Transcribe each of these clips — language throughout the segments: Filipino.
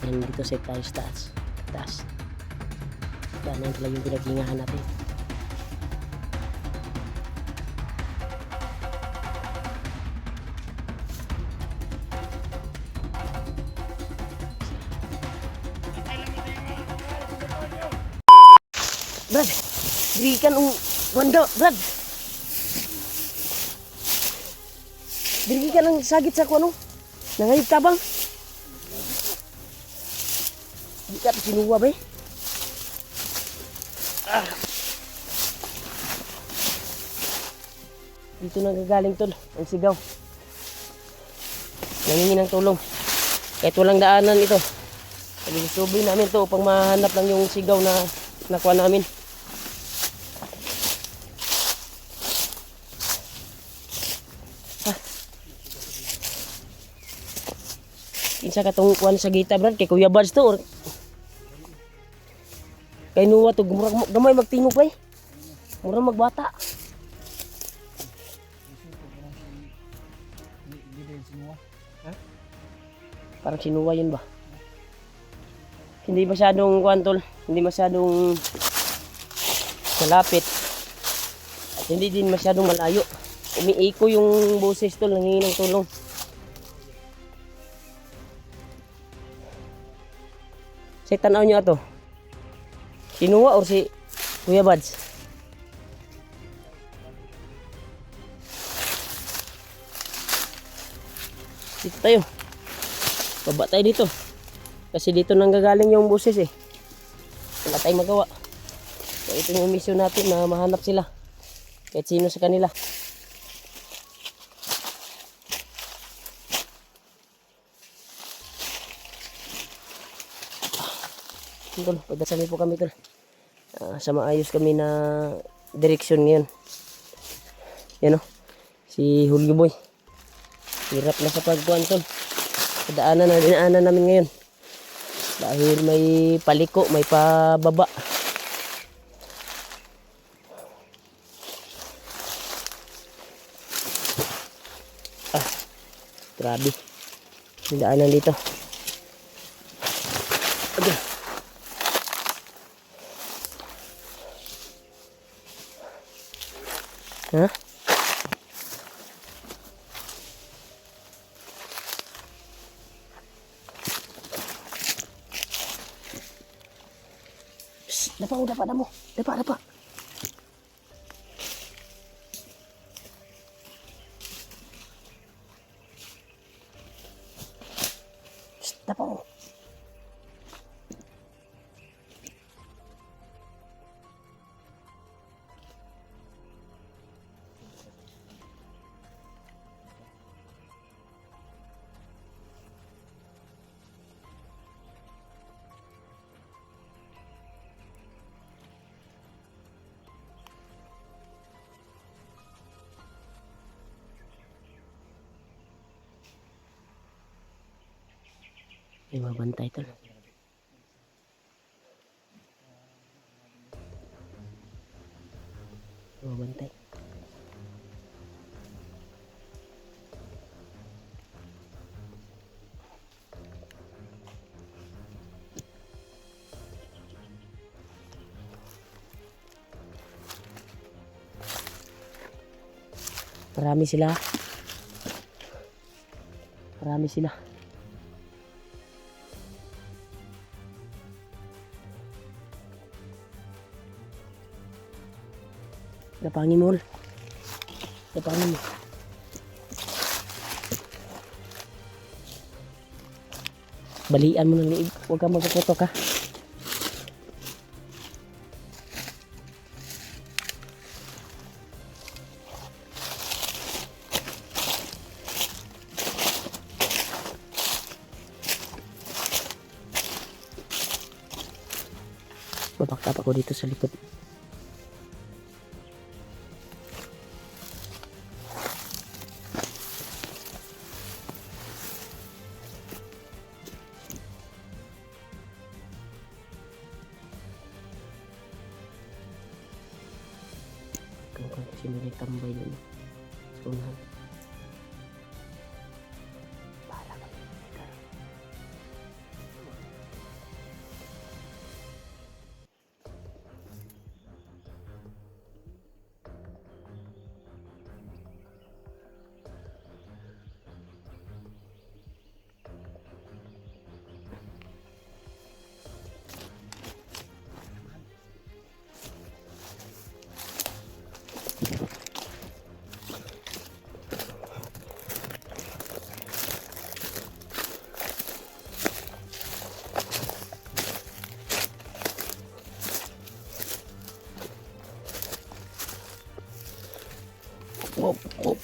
Then dito set tayo sa taas. Daan pala yung pinaghingahan natin. Brad, diri ka nung wanda, Brad. Diri ka nang sagit sa kuno. Nangayog tabang. Di ka sinuwa ba eh? Dito nagagaling tol, ang sigaw. Nangingi ng tulong. Kahit walang daanan ito. Pag-isubi namin to upang mahanap lang yung sigaw na nakuha namin. Kinsa katong kuan sa gita Brad kay Kuya Bads to or kay Nuwa to gamay magtingog bay. Murag magbata. Parang sinuwa yun ba? Hindi masyadong kuan tol, hindi masyadong malapit. At hindi din masyadong malayo. Umiiko yung boses tol, nangingi ng tulong. Si tanaw nyo ato. Sinuwa or si Kuya Bads? Dito tayo. Baba tayo dito. Kasi dito nang gagaling yung buses eh. Wala tayong magawa. So ito yung mission natin na mahanap sila. Kahit sino sa kanila. Tol, pagdasali po kami tol. Sa maayos kami na direksyon ngayon. Yan o. Si Julio Boy. Hirap na sa pagkuhan tol. Sa daanan na dinaanan namin ngayon. Dahil may paliko, may pababa. Grabe. Yung daanan dito. Okay. Ha? Dapa mo. Dapa. Dapa mo. May mabantay tol. Mabantay. Marami sila. Dapangin mo. Balian mo ng liig. Huwag ka magpuputok ha. Babakta ako dito sa likod. Kasi may tambay doon sa unahan. Bahala kayo. Move, move.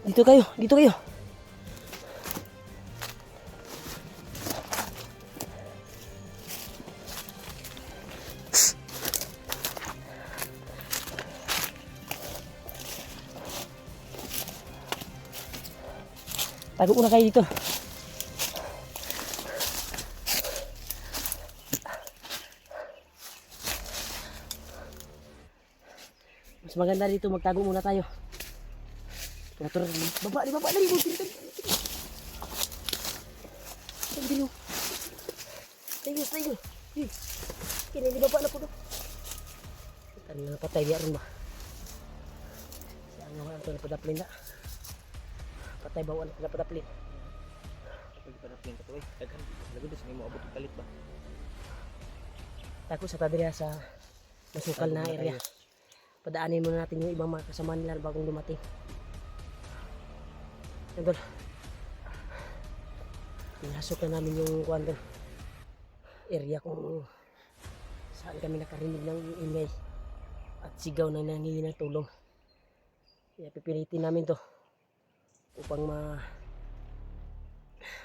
Dito kayo, dito kayo. Tago muna kayo dito. Mas maganda dito, magtago muna tayo. Tara, baba, dali, dali. Tayo. Kini di baba na po. Kanina patay di aron ba? Siya nga ito na padaplin na. Patay bawaan na padaplin. Pag padaplin ka to eh. Daghan, lagod sa mo abot kalit ba? Tako sa tadriya sa masukal na area. Padaanin muna natin yung ibang mga kasama nila bagong dumating. Idol, pinasok na namin yung area kung saan kami nakarinig ng ingay at sigaw na nangingi ng tulong. Kaya pipilitin namin to upang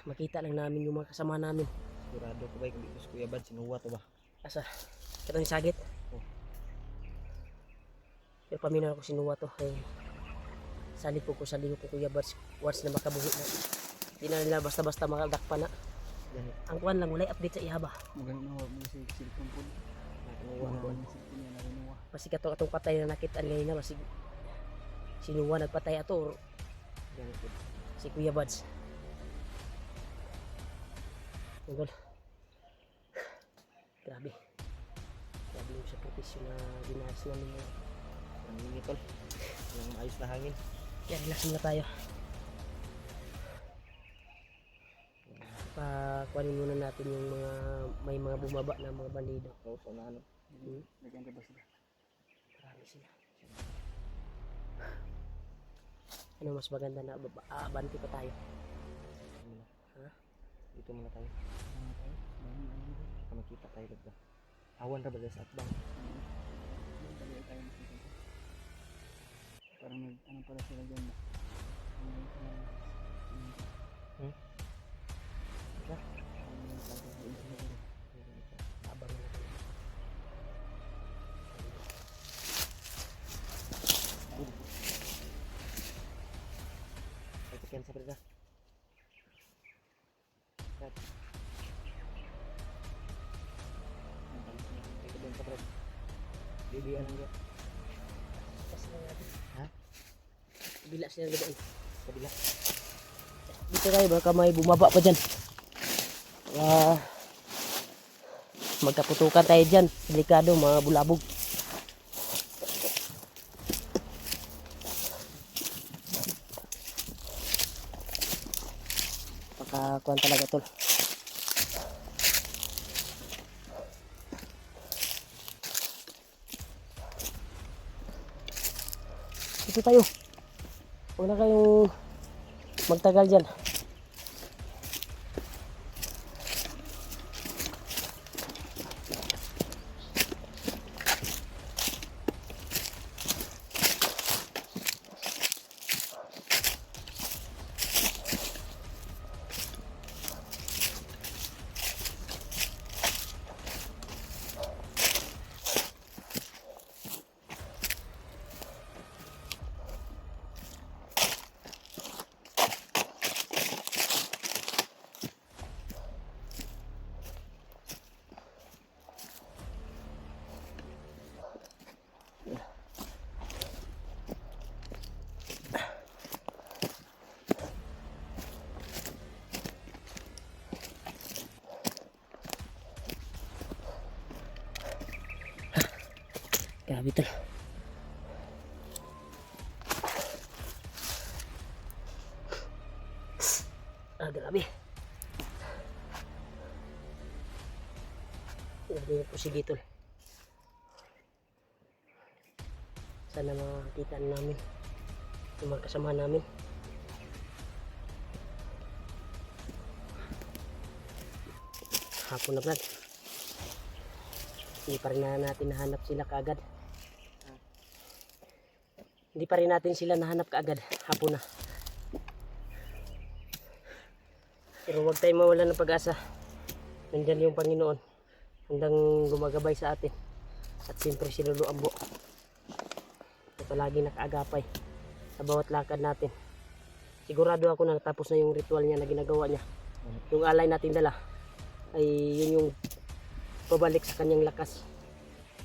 makita lang namin yung mga kasama namin. Sigurado ko ba kung dito sa Kuya Bad, sinuwa to ba? Asa, katang sagit. Pero paminaw ko sinuwa to. Salit po ko sa liho ko Kuya Bad. Once na makabuhi na. Di na nila basta-basta makadakpa na. Ganit. Ang kuwan lang, walay update sa ihaba. Maganda na wag mo si cellphone po. Nakuha ko. Cellphone niya na kinuha. Basi katong patay na nakita ngayon na. Basi sinuwa nagpatay ato or Ganit po. si Kuya Bads. Tungkol. Grabe. Grabe yung sakripisyo na ginahas namin ngayon. Ang initol. Yung ayos na hangin. Kaya relax muna tayo. Pakuhanin muna natin yung may mga bumaba na mga bandido. So, na ano. Lagyan ka ba sila? Marami sila. Ano mas maganda na abanti pa tayo? Ha? Dito muna tayo. Makita tayo ba? Awan ra ba sa atbang? Parang ano pala sila dyan. Abang natin. Pagkikian sa brida. Kat. Ito doon sa brida. Bibiyan lang dyan. Ha? Bila sila gadaan. Kabila. Dito tayo, baka may bumaba pa dyan. Magkaputukan tayo dyan. Delikado, mga bulabog. Pakakuan talaga tol. Dito tayo. Huwag na kayong magtagal dyan. Grabe tol. Grabe. Grabe yung pusigi tol. Sana makakita namin yung mga kasama namin. Hapon na brad. Hindi pa rin natin nahanap sila kaagad. Hindi pa rin natin sila nahanap kaagad. Hapon na. Pero huwag tayong mawala ng pag-asa. Nandyan yung Panginoon. Handang gumagabay sa atin. At siyempre si Lolo Ambo. Na palagi nakaagapay sa bawat lakad natin. Sigurado ako na natapos na yung ritual niya na ginagawa niya. Yung alay natin dala ay yun yung pabalik sa kanyang lakas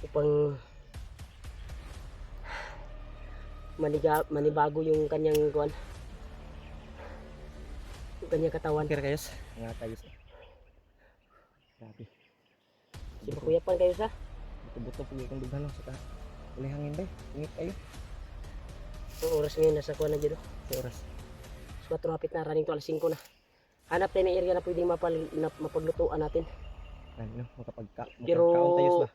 upang manibago yung kanyang kuwan, yung kanyang katawan. Kira kayos. Nga kayos. Grabe. Sipakuyapan kayo sa Buto-buto po yung dughan sa uli hangin ba? Ingit kayo. ang oras ngayon nasa kuwan na dyan. Sa oras. 4 hapit na, running to alas 5 na. Hanap tayo ng area na pwedeng mapaglutuan natin. Ano, makapagkaon Pero tayos ba?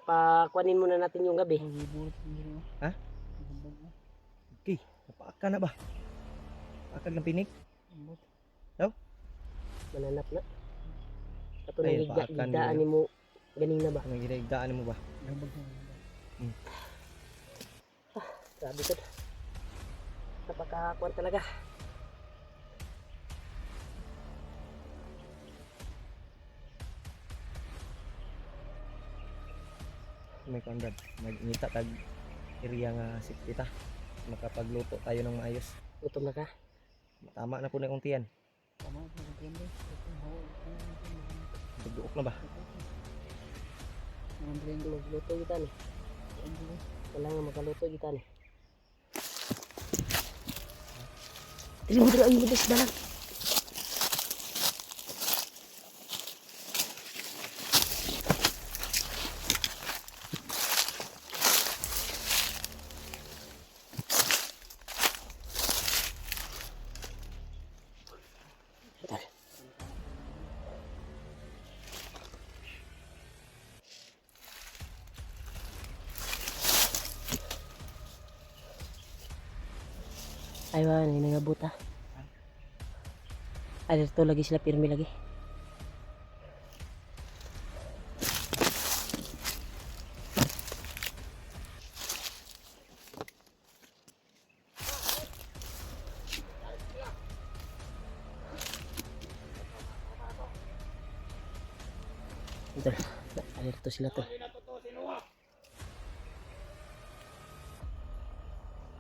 pakuanin muna natin yung gabi. Ha? Okay, napaaka na ba? Paakag ng pinig? Mananap na. Ato Ay, nang paakan gigdaan yun. ni mo ganina ba? Anong ginagdaan mo ba? Grabe ko. Napakakuan talaga. May kandad. Magngita tag area nga sipita. Makapagluto tayo ng maayos. Gutom na ka? Tama na po na yung tiyan. Duduok na ba? Magluto kita ni. Kailangan magaluto kita ni. Dili mo dito ay mo des dalan. Ay ba, nangabot ha. Ay, dito lagi sila pirmi lagi. Ito, alerto sila to.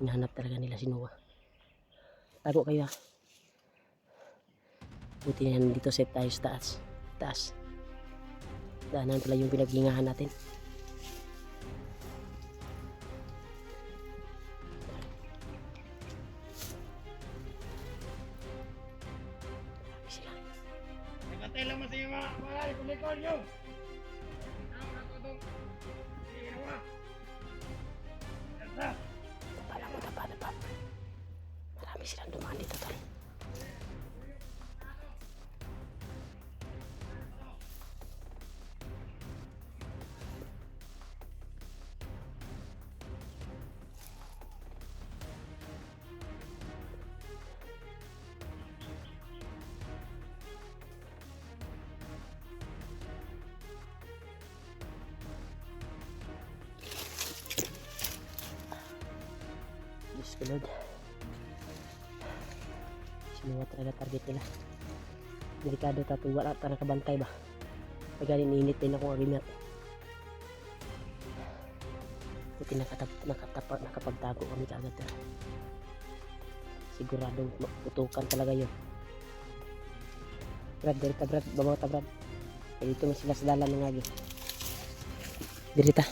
Hinahanap talaga nila si Noah. Tago kayo ha. Buti na dito set tayo sa taas. Taas. Daanan pala yung pinaghingahan natin. Tapa. Marami silang dumaan dito, tol. Diyos ko, Lord. Sinuwa talaga target nila. Delikado tapos wala ta nakabantay ba. Pagka ininit din ako aginat. Buti nakapagtago kami kaagad. Siguradong putukan talaga yun. Brad, dirita Brad, babaw ta Brad. Dito na sila sa dalan ng agi. Dirita.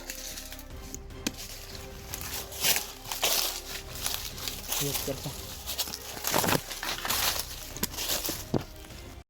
Ayos, dirita.